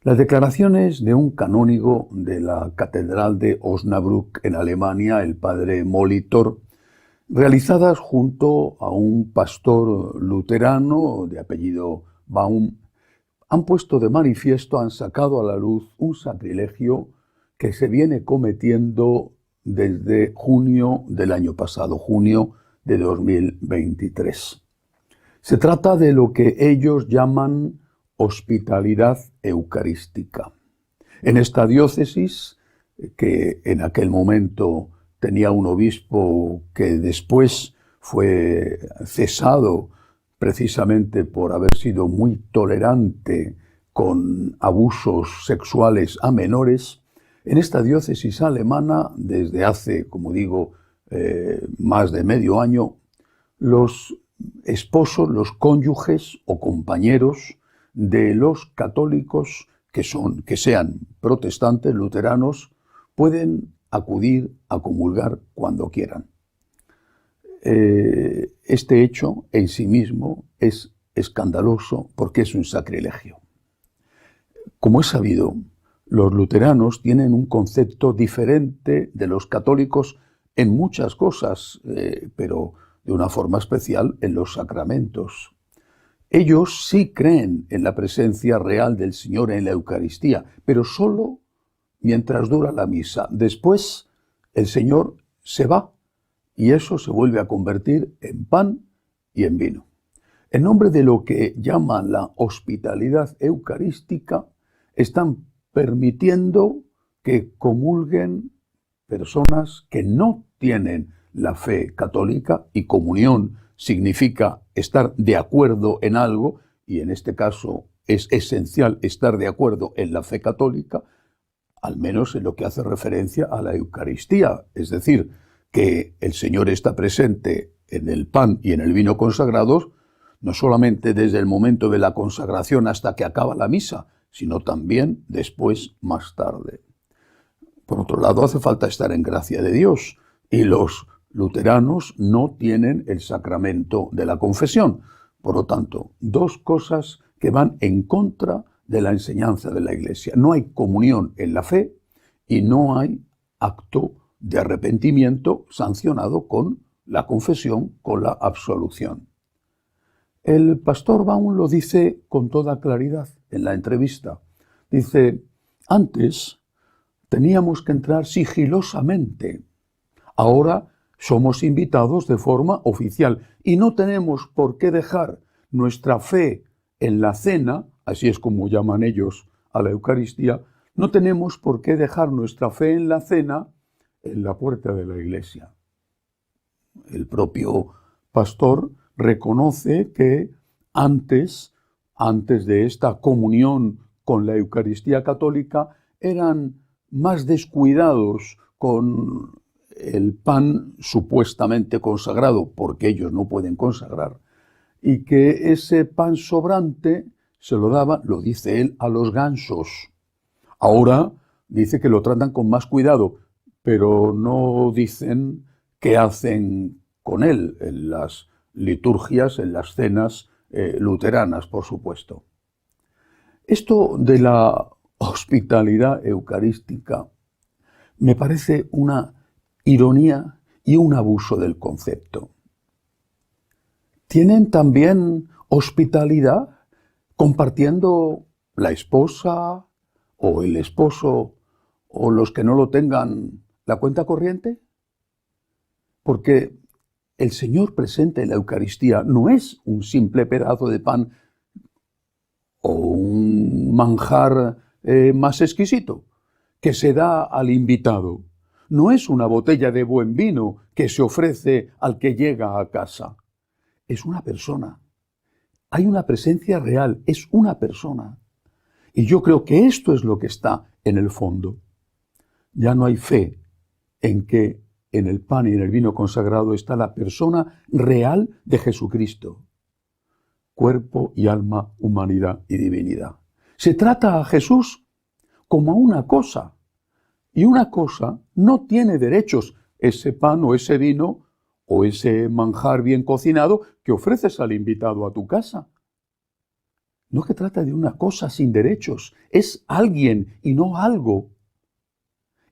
Las declaraciones de un canónigo de la Catedral de Osnabrück en Alemania, el padre Molitor, realizadas junto a un pastor luterano de apellido Baum, han puesto de manifiesto, han sacado a la luz un sacrilegio que se viene cometiendo desde junio del año pasado, junio de 2023. Se trata de lo que ellos llaman hospitalidad eucarística. En esta diócesis, que en aquel momento tenía un obispo que después fue cesado precisamente por haber sido muy tolerante con abusos sexuales a menores, en esta diócesis alemana, desde hace, como digo, más de medio año, los esposos, los cónyuges o compañeros de los católicos que sean protestantes, luteranos, pueden acudir a comulgar cuando quieran. Este hecho en sí mismo es escandaloso porque es un sacrilegio. Como es sabido, los luteranos tienen un concepto diferente de los católicos en muchas cosas, pero de una forma especial en los sacramentos. Ellos sí creen en la presencia real del Señor en la Eucaristía, pero solo mientras dura la misa. Después el Señor se va y eso se vuelve a convertir en pan y en vino. En nombre de lo que llaman la hospitalidad eucarística, están permitiendo que comulguen personas que no tienen la fe católica, y comunión significa estar de acuerdo en algo, y en este caso es esencial estar de acuerdo en la fe católica, al menos en lo que hace referencia a la Eucaristía, es decir, que el Señor está presente en el pan y en el vino consagrados, no solamente desde el momento de la consagración hasta que acaba la misa, sino también después, más tarde. Por otro lado, hace falta estar en gracia de Dios, y los luteranos no tienen el sacramento de la confesión. Por lo tanto, dos cosas que van en contra de la enseñanza de la Iglesia. No hay comunión en la fe y no hay acto de arrepentimiento sancionado con la confesión, con la absolución. El pastor Baum lo dice con toda claridad en la entrevista. Dice, antes teníamos que entrar sigilosamente. Ahora somos invitados de forma oficial y no tenemos por qué dejar nuestra fe en la cena, así es como llaman ellos a la Eucaristía, no tenemos por qué dejar nuestra fe en la cena en la puerta de la iglesia. El propio pastor reconoce que antes de esta comunión con la Eucaristía católica, eran más descuidados con el pan supuestamente consagrado, porque ellos no pueden consagrar, y que ese pan sobrante se lo daba, lo dice él, a los gansos. Ahora dice que lo tratan con más cuidado, pero no dicen qué hacen con él en las liturgias, en las cenas luteranas, por supuesto. Esto de la hospitalidad eucarística me parece una ironía y un abuso del concepto. ¿Tienen también hospitalidad compartiendo la esposa o el esposo o los que no lo tengan la cuenta corriente? Porque el Señor presente en la Eucaristía no es un simple pedazo de pan o un manjar más exquisito que se da al invitado. No es una botella de buen vino que se ofrece al que llega a casa. Es una persona. Hay una presencia real, es una persona. Y yo creo que esto es lo que está en el fondo. Ya no hay fe en que en el pan y en el vino consagrado está la persona real de Jesucristo. Cuerpo y alma, humanidad y divinidad. Se trata a Jesús como a una cosa. Y una cosa no tiene derechos, ese pan o ese vino o ese manjar bien cocinado que ofreces al invitado a tu casa. No que trata de una cosa sin derechos, es alguien y no algo.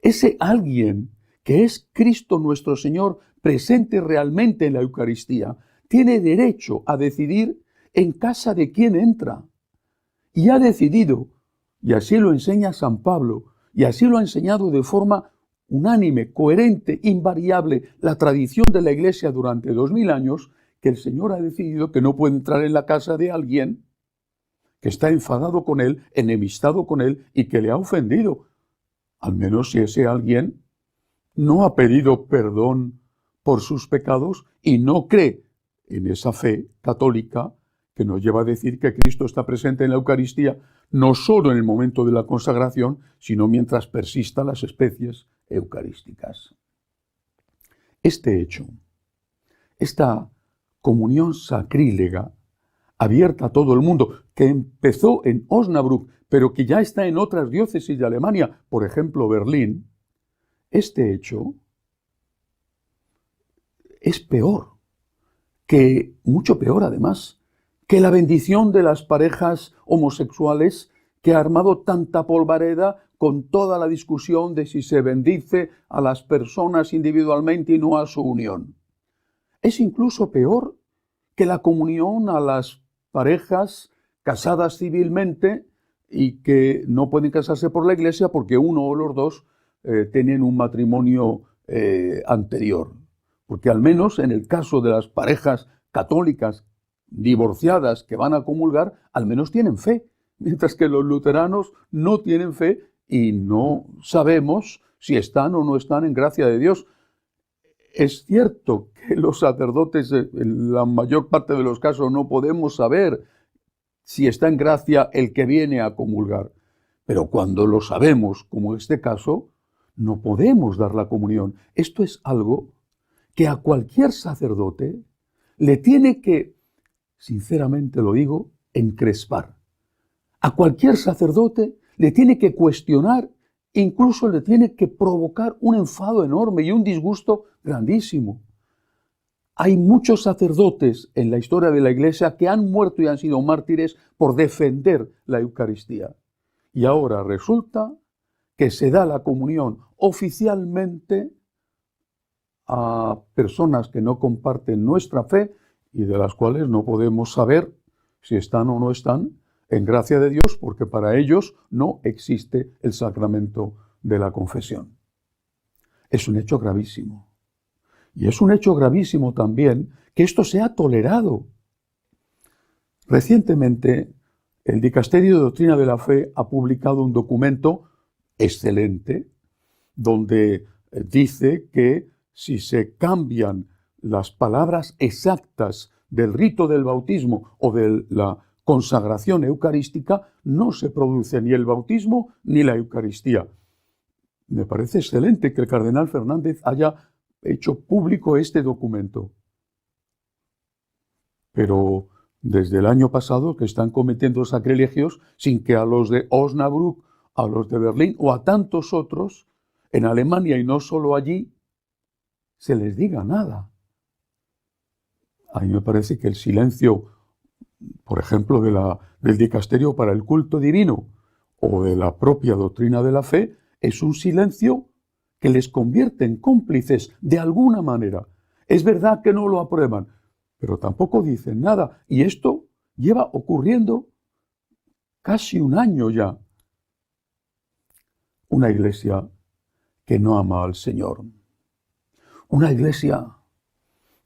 Ese alguien que es Cristo nuestro Señor presente realmente en la Eucaristía, tiene derecho a decidir en casa de quién entra. Y ha decidido, y así lo enseña San Pablo, y así lo ha enseñado de forma unánime, coherente, invariable, la tradición de la Iglesia durante 2000 años, que el Señor ha decidido que no puede entrar en la casa de alguien que está enfadado con él, enemistado con él y que le ha ofendido. Al menos si ese alguien no ha pedido perdón por sus pecados y no cree en esa fe católica que nos lleva a decir que Cristo está presente en la Eucaristía no solo en el momento de la consagración, sino mientras persistan las especies eucarísticas. Este hecho, esta comunión sacrílega abierta a todo el mundo, que empezó en Osnabrück, pero que ya está en otras diócesis de Alemania, por ejemplo Berlín, este hecho es peor, mucho peor además, que la bendición de las parejas homosexuales que ha armado tanta polvareda con toda la discusión de si se bendice a las personas individualmente y no a su unión. Es incluso peor que la comunión a las parejas casadas civilmente y que no pueden casarse por la Iglesia porque uno o los dos tienen un matrimonio anterior. Porque al menos en el caso de las parejas católicas divorciadas que van a comulgar, al menos tienen fe, mientras que los luteranos no tienen fe y no sabemos si están o no están en gracia de Dios. Es cierto que los sacerdotes, en la mayor parte de los casos, no podemos saber si está en gracia el que viene a comulgar. Pero cuando lo sabemos, como en este caso, no podemos dar la comunión. Esto es algo que a cualquier sacerdote le tiene que, sinceramente lo digo, encrespar. A cualquier sacerdote le tiene que cuestionar, incluso le tiene que provocar un enfado enorme y un disgusto grandísimo. Hay muchos sacerdotes en la historia de la Iglesia que han muerto y han sido mártires por defender la Eucaristía. Y ahora resulta que se da la comunión oficialmente a personas que no comparten nuestra fe y de las cuales no podemos saber si están o no están en gracia de Dios, porque para ellos no existe el sacramento de la confesión. Es un hecho gravísimo. Y es un hecho gravísimo también que esto sea tolerado. Recientemente, el Dicasterio de Doctrina de la Fe ha publicado un documento excelente, donde dice que si se cambian las palabras exactas del rito del bautismo o de la consagración eucarística, no se produce ni el bautismo ni la Eucaristía. Me parece excelente que el cardenal Fernández haya hecho público este documento. Pero desde el año pasado que están cometiendo sacrilegios sin que a los de Osnabrück, a los de Berlín o a tantos otros en Alemania y no solo allí, se les diga nada. A mí me parece que el silencio, por ejemplo, del dicasterio para el culto divino o de la propia doctrina de la fe, es un silencio que les convierte en cómplices de alguna manera. Es verdad que no lo aprueban, pero tampoco dicen nada. Y esto lleva ocurriendo casi un año ya. Una iglesia que no ama al Señor. Una iglesia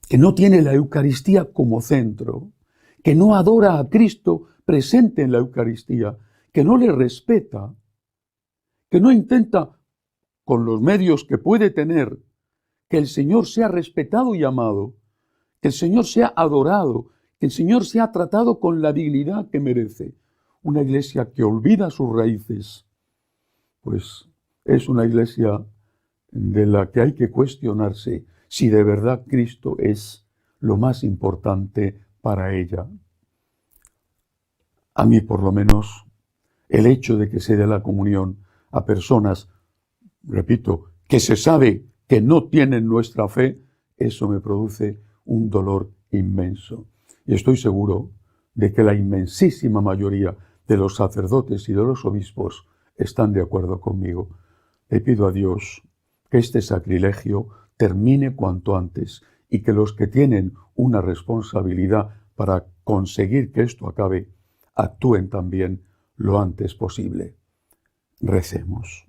que no tiene la Eucaristía como centro, que no adora a Cristo presente en la Eucaristía, que no le respeta, que no intenta, con los medios que puede tener, que el Señor sea respetado y amado, que el Señor sea adorado, que el Señor sea tratado con la dignidad que merece. Una iglesia que olvida sus raíces, pues es una iglesia de la que hay que cuestionarse si de verdad Cristo es lo más importante para ella. A mí, por lo menos, el hecho de que se dé la comunión a personas, repito, que se sabe que no tienen nuestra fe, eso me produce un dolor inmenso. Y estoy seguro de que la inmensísima mayoría de los sacerdotes y de los obispos están de acuerdo conmigo. Le pido a Dios que este sacrilegio termine cuanto antes y que los que tienen una responsabilidad para conseguir que esto acabe, actúen también lo antes posible. Recemos.